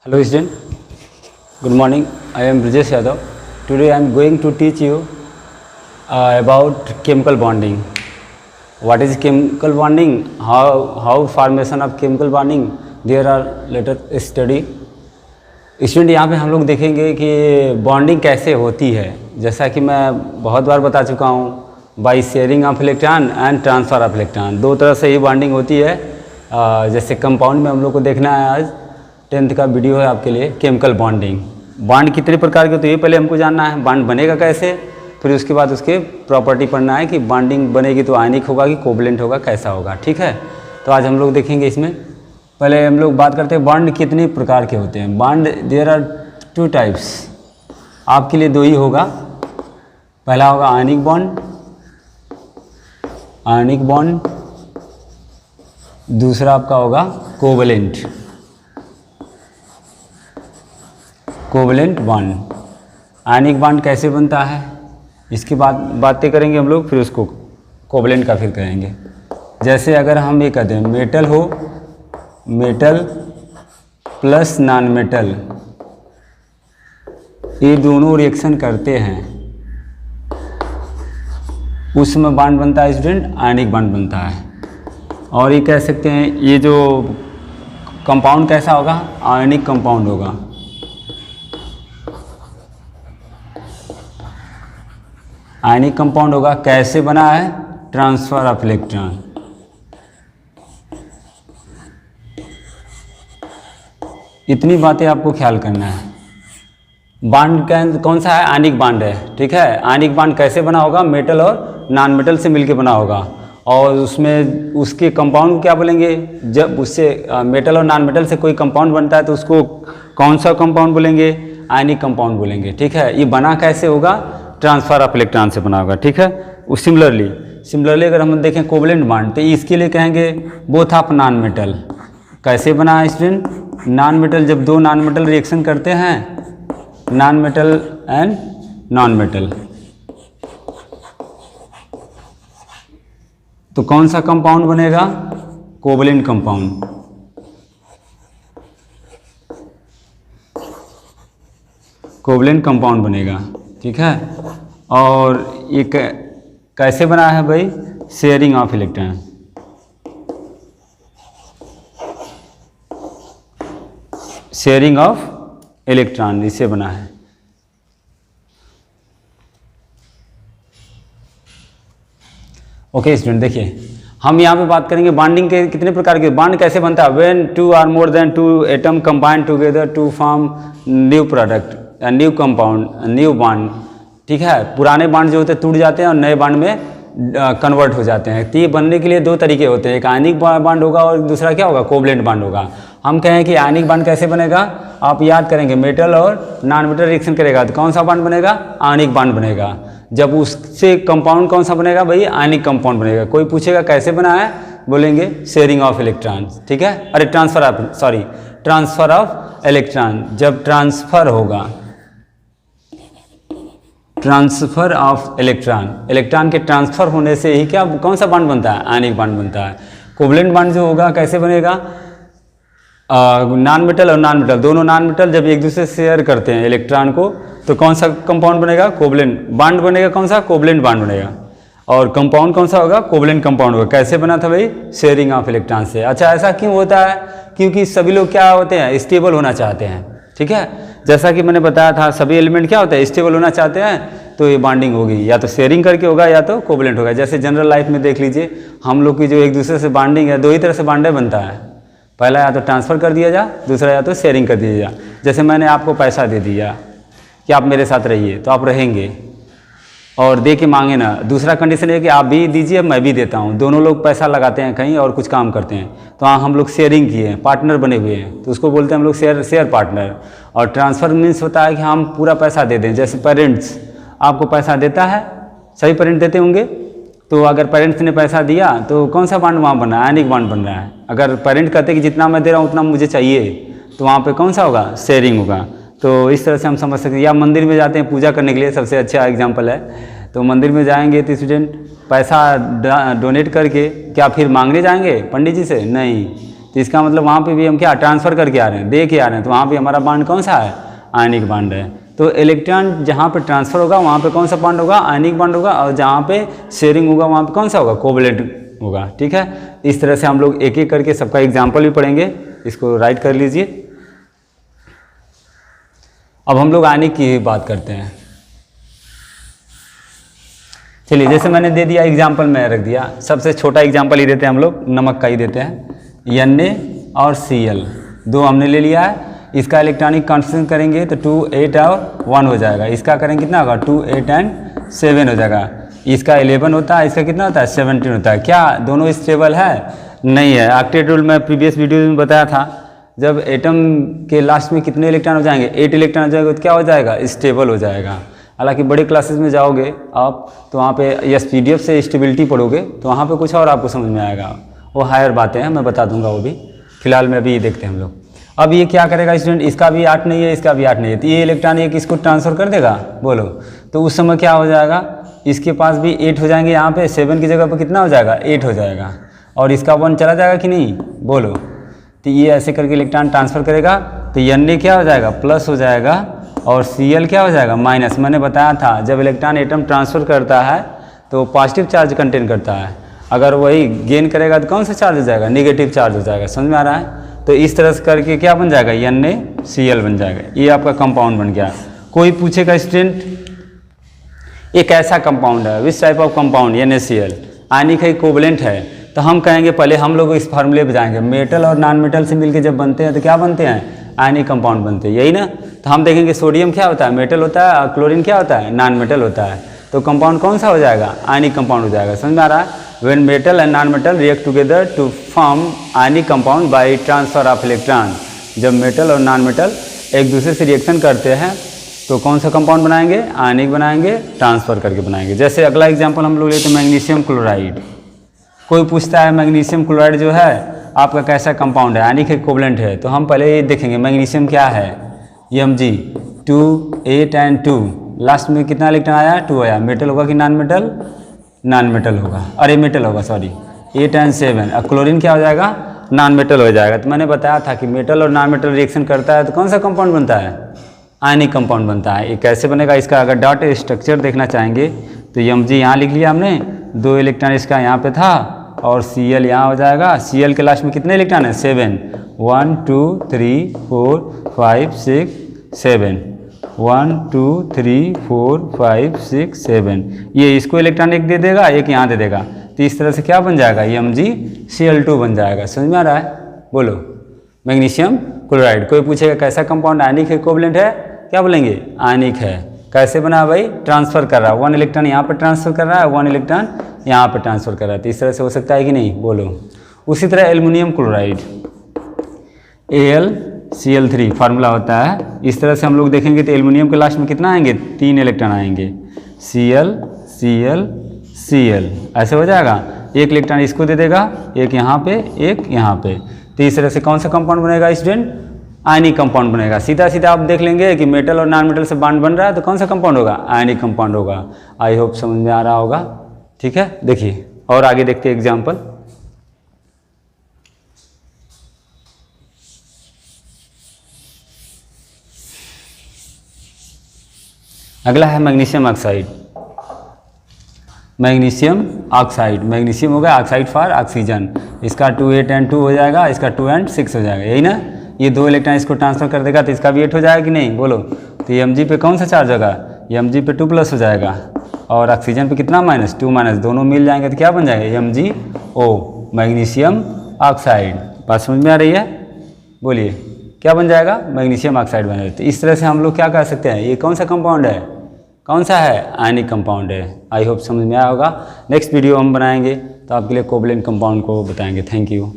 Hello student, good morning. I am Brijesh Yadav. Today I am going to teach you about chemical bonding. What is chemical bonding? How formation of chemical bonding? There are later study. Student यहाँ पे हम लोग देखेंगे कि bonding कैसे होती है। जैसा कि मैं बहुत बार बता चुका हूँ, by sharing of electron and transfer of electron, दो तरह से ही बॉन्डिंग होती है। जैसे कंपाउंड में हम लोग को देखना है, आज 10th का वीडियो है आपके लिए, केमिकल बॉन्डिंग। बॉन्ड कितने प्रकार के होते हैं ये पहले हमको जानना है, बॉन्ड बनेगा कैसे, फिर उसके बाद उसके प्रॉपर्टी पढ़ना है कि बॉन्डिंग बनेगी तो आयनिक होगा कि कोवलेंट होगा, कैसा होगा। ठीक है, तो आज हम लोग देखेंगे। इसमें पहले हम लोग बात करते हैं बॉन्ड कितने प्रकार के होते हैं। बॉन्ड देयर आर 2 टाइप्स, आपके लिए 2 ही होगा। पहला होगा आयनिक बॉन्ड, दूसरा आपका होगा कोवलेंट बॉन्ड। आयनिक बॉन्ड कैसे बनता है इसकी बातें करेंगे हम लोग, फिर उसको कोवलेंट का फिर करेंगे। जैसे अगर हम ये कहते हैं मेटल हो, मेटल प्लस नॉन मेटल, ये दोनों रिएक्शन करते हैं, उसमें बॉन्ड बनता है स्टूडेंट, आयनिक बॉन्ड बनता है। और ये कह सकते हैं ये जो कंपाउंड कैसा होगा, आयनिक कंपाउंड होगा। आयनिक कंपाउंड होगा, कैसे बना है, ट्रांसफर ऑफ इलेक्ट्रॉन। इतनी बातें आपको ख्याल करना है। बॉन्ड कौन सा है, आयनिक बॉन्ड है। ठीक है, आयनिक बॉन्ड कैसे बना होगा, मेटल और नॉन मेटल से मिलके बना होगा। और उसमें उसके कंपाउंड को क्या बोलेंगे, जब उससे मेटल और नॉन मेटल से कोई कंपाउंड बनता है तो उसको कौन सा कंपाउंड बोलेंगे, आयनिक कंपाउंड बोलेंगे। ठीक है, ये बना कैसे होगा, ट्रांसफर ऑफ इलेक्ट्रॉन से बना होगा। ठीक है, सिमिलरली अगर हम देखें कोवलेंट बॉन्ड, तो इसके लिए कहेंगे बोथ ऑफ नॉन मेटल। कैसे बना है स्टूडेंट, नॉन मेटल, जब 2 नॉन मेटल रिएक्शन करते हैं, non metal and non metal, तो कौन सा कंपाउंड बनेगा, कोवलेंट कंपाउंड। कोवलेंट कंपाउंड बनेगा। ठीक है, और ये कैसे बना है भाई, sharing of electron. Sharing of electron इससे बना है। ओके स्टूडेंट, देखिए हम यहाँ पे बात करेंगे बॉन्डिंग के कितने प्रकार के। बॉन्ड कैसे बनता है, when 2 or more than 2 atom combine together to form new product, new compound, new bond. ठीक है, पुराने बॉन्ड जो होते हैं टूट जाते हैं और नए बॉन्ड में कन्वर्ट हो जाते हैं। तो ये बनने के लिए 2 तरीके होते हैं, एक आयनिक बॉन्ड होगा और दूसरा क्या होगा, कोवलेंट बॉन्ड होगा। हम कहें कि आयनिक बॉन्ड कैसे बनेगा, आप याद करेंगे मेटल और नॉन मेटल रिएक्शन करेगा तो कौन सा बॉन्ड बनेगा, आयनिक बॉन्ड बनेगा। जब उससे कंपाउंड कौन सा बनेगा भाई, आयनिक कंपाउंड बनेगा। कोई पूछेगा कैसे बना है, बोलेंगे शेयरिंग ऑफ इलेक्ट्रॉन। ठीक है, अरे ट्रांसफर ऑफ इलेक्ट्रॉन। जब ट्रांसफर होगा, ट्रांसफर ऑफ इलेक्ट्रॉन के ट्रांसफर होने से ही क्या, कौन सा बॉन्ड बनता है, आयनिक बॉन्ड बनता है। कोवलेंट बॉन्ड जो होगा कैसे बनेगा, नॉन मेटल और नॉन मेटल, दोनों नॉन मेटल जब एक दूसरे से शेयर करते हैं इलेक्ट्रॉन को, तो कौन सा कंपाउंड बनेगा, कोवलेंट बॉन्ड बनेगा। कौन सा, कोवलेंट बॉन्ड बनेगा। और कंपाउंड कौन सा होगा, कोवलेंट कंपाउंड होगा। कैसे बना था भाई, शेयरिंग ऑफ इलेक्ट्रॉन से। अच्छा, ऐसा क्यों होता है, क्योंकि सभी लोग क्या होते हैं, स्टेबल होना चाहते हैं। ठीक है, जैसा कि मैंने बताया था, सभी एलिमेंट क्या होता है, स्टेबल होना चाहते हैं, तो ये बॉन्डिंग होगी, या तो शेयरिंग करके होगा या तो कोवलेंट होगा। जैसे जनरल लाइफ में देख लीजिए, हम लोग की जो एक दूसरे से बॉन्डिंग है, 2 ही तरह से बॉन्ड बनता है। पहला या तो ट्रांसफ़र कर दिया जा, दूसरा या तो शेयरिंग कर दिया जा। जैसे मैंने आपको पैसा दे दिया कि आप मेरे साथ रहिए, तो आप रहेंगे, और दे के मांगे ना। दूसरा कंडीशन है कि आप भी दीजिए, मैं भी देता हूँ, दोनों लोग पैसा लगाते हैं कहीं और कुछ काम करते हैं, तो हाँ हम लोग शेयरिंग किए हैं, पार्टनर बने हुए हैं, तो उसको बोलते हैं हम लोग शेयर पार्टनर। और ट्रांसफ़र मीन्स होता है कि हम पूरा पैसा दे दें। जैसे पेरेंट्स आपको पैसा देता है, सभी पेरेंट देते होंगे, तो अगर पेरेंट्स ने पैसा दिया तो कौन सा बॉन्ड वहाँ बन रहा है, आयनिक बॉन्ड बन रहा है। अगर पेरेंट कहते कि जितना मैं दे रहा हूँ उतना मुझे चाहिए, तो वहाँ पे कौन सा होगा, शेयरिंग होगा। तो इस तरह से हम समझ सकते हैं। या मंदिर में जाते हैं पूजा करने के लिए, सबसे अच्छा एग्जाम्पल है। तो मंदिर में जाएंगे तो स्टूडेंट पैसा डोनेट करके क्या फिर मांगने जाएंगे पंडित जी से, नहीं, तो इसका मतलब वहाँ पे भी हम क्या ट्रांसफ़र करके आ रहे हैं, दे के आ रहे हैं, तो वहाँ पे हमारा बॉन्ड कौन सा है, आयनिक बॉन्ड है। तो इलेक्ट्रॉन जहाँ पे ट्रांसफ़र होगा वहाँ पे कौन सा बॉन्ड होगा, आयनिक बॉन्ड होगा, और जहाँ पे शेयरिंग होगा वहाँ पे कौन सा होगा, कोवलेंट होगा। ठीक है, इस तरह से हम लोग एक एक करके सबका एग्जाम्पल भी पढ़ेंगे, इसको राइट कर लीजिए। अब हम लोग आयनिक की बात करते हैं। चलिए, जैसे मैंने दे दिया एग्जाम्पल में रख दिया, सबसे छोटा एग्जाम्पल ही देते हैं हम लोग, नमक का ही देते हैं। Na और Cl दो हमने ले लिया है, इसका इलेक्ट्रॉनिक कॉन्फिगरेशन करेंगे तो 2 8 और 1 हो जाएगा। इसका करेंगे कितना होगा, 2 8 एंड 7 हो जाएगा। इसका 11 होता है, इसका कितना होता है, 17 होता है। क्या दोनों स्टेबल है, नहीं है। ऑक्टेट रूल में प्रीवियस वीडियो में बताया था, जब एटम के लास्ट में कितने इलेक्ट्रॉन हो जाएंगे, 8 इलेक्ट्रॉन हो जाएगा, तो क्या हो जाएगा, स्टेबल हो जाएगा। हालांकि बड़े क्लासेस में जाओगे आप तो वहाँ पे SPDF से स्टेबिलिटी पढ़ोगे तो वहाँ पे कुछ और आपको समझ में आएगा, वो हायर बातें हैं, मैं बता दूंगा वो भी। फिलहाल में अभी देखते हैं हम लोग। अब ये क्या करेगा स्टूडेंट, इसका भी 8 नहीं है, इसका भी 8 नहीं है, तो ये इलेक्ट्रॉन एक इसको ट्रांसफ़र कर देगा, बोलो, तो उस समय क्या हो जाएगा, इसके पास भी 8 हो जाएंगे, यहाँ पे 7 की जगह पर कितना हो जाएगा, 8 हो जाएगा, और इसका 1 चला जाएगा कि नहीं, बोलो। तो ये ऐसे करके इलेक्ट्रॉन ट्रांसफ़र करेगा, तो Na क्या हो जाएगा, प्लस हो जाएगा, और Cl क्या हो जाएगा, माइनस। मैंने बताया था जब इलेक्ट्रॉन एटम ट्रांसफ़र करता है तो पॉजिटिव चार्ज कंटेन करता है, अगर वही गेन करेगा तो कौन सा चार्ज हो जाएगा, नेगेटिव चार्ज हो जाएगा। समझ में आ रहा है। तो इस तरह से करके क्या बन जाएगा, NaCl बन जाएगा। ये आपका कंपाउंड बन गया। कोई पूछेगा स्टूडेंट एक ऐसा कंपाउंड है, which type of compound, NaCl आयनिक है, कोवलेंट है, तो हम कहेंगे पहले हम लोग इस फार्मूले पे जाएंगे, मेटल और नॉन मेटल से मिलके जब बनते हैं तो क्या बनते हैं, आयनिक कंपाउंड बनते हैं, यही ना। तो हम देखेंगे सोडियम क्या होता है, मेटल होता है, और क्लोरीन क्या होता है, नॉन मेटल होता है, तो कंपाउंड कौन सा हो जाएगा, आयनिक कंपाउंड हो जाएगा। समझ में आ रहा है। When metal and non metal react together to form ionic compound by transfer of electron, जब मेटल और नॉन मेटल एक दूसरे से रिएक्शन करते हैं तो कौन सा कंपाउंड बनाएंगे, आयनिक बनाएंगे, ट्रांसफर करके बनाएंगे। जैसे अगला एग्जाम्पल हम लोग लेते हैं मैग्नीशियम क्लोराइड। कोई पूछता है मैग्नीशियम क्लोराइड जो है आपका कैसा कंपाउंड है, आयनिक है, कोवलेंट है, तो हम पहले ये देखेंगे मैग्नीशियम क्या है, Mg 2 8 एंड 2, लास्ट में कितना इलेक्ट्रॉन आया, 2 आया। मेटल होगा कि नॉन मेटल, नॉन मेटल होगा, अरे मेटल होगा, सॉरी, 8 एंड 7। अब क्लोरीन क्या हो जाएगा, नॉन मेटल हो जाएगा। तो मैंने बताया था कि मेटल और नॉन मेटल रिएक्शन करता है तो कौन सा कंपाउंड बनता है, आयनिक कंपाउंड बनता है। ये कैसे बनेगा, इसका अगर डॉट स्ट्रक्चर देखना चाहेंगे तो Mg यहाँ लिख लिया हमने, 2 इलेक्ट्रॉन इसका यहाँ पे था, और Cl यहाँ हो जाएगा। Cl के लास्ट में कितने इलेक्ट्रॉन है, 7, 1 2 3 4 5 6 7, 1 2 3 4 5 6 7, ये इसको इलेक्ट्रॉन एक दे देगा, एक यहाँ दे देगा, तो इस तरह से क्या बन जाएगा, MgCl2 बन जाएगा। समझ में आ रहा है, बोलो। मैग्नीशियम क्लोराइड, कोई पूछेगा कैसा कंपाउंड, आयनिक है, कोवलेंट है, क्या बोलेंगे, आयनिक है। कैसे बना भाई, ट्रांसफ़र कर रहा है, 1 इलेक्ट्रॉन यहाँ पर ट्रांसफ़र कर रहा है, 1 इलेक्ट्रॉन यहाँ पर ट्रांसफ़र कर रहा है, तो इस तरह से हो सकता है कि नहीं, बोलो। उसी तरह एल्युमिनियम क्लोराइड, AlCl3 फार्मूला होता है। इस तरह से हम लोग देखेंगे तो एल्युमिनियम के लास्ट में कितना आएंगे, 3 इलेक्ट्रॉन आएंगे, Cl Cl Cl, ऐसे हो जाएगा। एक इलेक्ट्रॉन इसको दे देगा, एक यहाँ पे, एक यहाँ पे, तो इस तरह से कौन सा कंपाउंड बनेगा स्टूडेंट, आयनिक कंपाउंड बनेगा। सीधा सीधा आप देख लेंगे कि मेटल और नॉन मेटल से बॉन्ड बन रहा है तो कौन सा कंपाउंड होगा, आयनिक कंपाउंड होगा। आई होप समझ में आ रहा होगा। ठीक है, देखिए और आगे देखते हैं एग्जाम्पल। अगला है magnesium oxide. Magnesium oxide, magnesium हो गया ऑक्साइड फॉर ऑक्सीजन, इसका 2 8 एंड 2 हो जाएगा, इसका 2 एंड 6 हो जाएगा, यही ना। ये 2 इलेक्ट्रॉन इसको ट्रांसफर कर देगा तो इसका भी 8 हो जाएगा कि नहीं, बोलो। तो Mg पे कौन सा चार्ज होगा, Mg पे 2 प्लस हो जाएगा, और ऑक्सीजन पे कितना माइनस, 2 माइनस, दोनों मिल जाएंगे तो क्या बन जाएगा, MgO, मैग्नीशियम ऑक्साइड। बात समझ में आ रही है, बोलिए क्या बन जाएगा, मैग्नीशियम ऑक्साइड बन जाएगा। तो इस तरह से हम लोग क्या कह सकते हैं, ये कौन सा कंपाउंड है, कौन सा है, आयनिक कंपाउंड है। आई होप समझ में आया होगा। नेक्स्ट वीडियो हम बनाएंगे तो आपके लिए कोवलेंट कंपाउंड को बताएंगे। Thank you.